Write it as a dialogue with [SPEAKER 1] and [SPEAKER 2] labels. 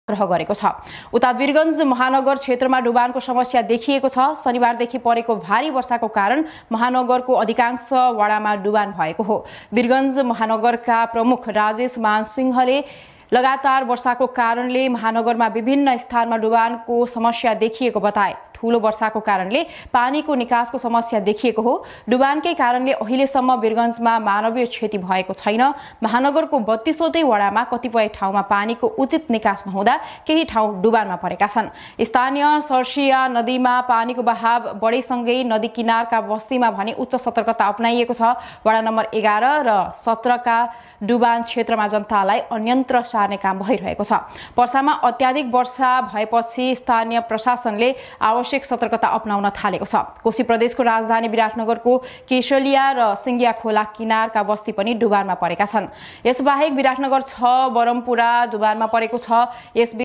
[SPEAKER 1] आग्रह गरेको छ। उता वीरगञ्ज महानगर क्षेत्रमा डुबानको समस्या देखिएको छ। शनिबारदेखि परेको भारी वर्षाको कारण महानगरको अधिकांश वडामा डुबान भएको हो। वीरगञ्ज महानगरका प्रमुख राजेश मानसिंहले लगातार वर्षाको कारणले महानगरमा विभिन्न स्थानमा डुबानको समस्या देखिएको बताए। ठूलो वर्षाको कारणले पानीको निकासको समस्या देखिएको हो। डुबानकै कारणले अहिलेसम्म वीरगञ्जमा मानवीय क्षति भएको छैन। महानगरको 32वटै वडामा कतिपय ठाउँमा पानीको उचित निकास नहुँदा केही ठाउँ डुबानमा परेका छन्। स्थानीय सर्सिया नदीमा पानीको बहाव बढेसँगै नदी किनारका बस्तीमा भने उच्च सतर्कता अपनाइएको छ। वडा नम्बर 11 र 17 का डुबान क्षेत्रमा जनतालाई अन्यन्त्र सार्ने काम भइरहेको छ। पर्सामा अत्याधिक वर्षा भएपछि स्थानीय प्रशासनले आवश्यक सतर्कता अपनाउन थालेको छ। कोशी प्रदेशको राजधानी विराटनगरको केशलिया र सिंगिया खोला किनारका बस्ती पनि डुबानमा परेका छन्। यसबाहेक विराटनगर 6 बरमपुरा डुबानमा परेको छ। यस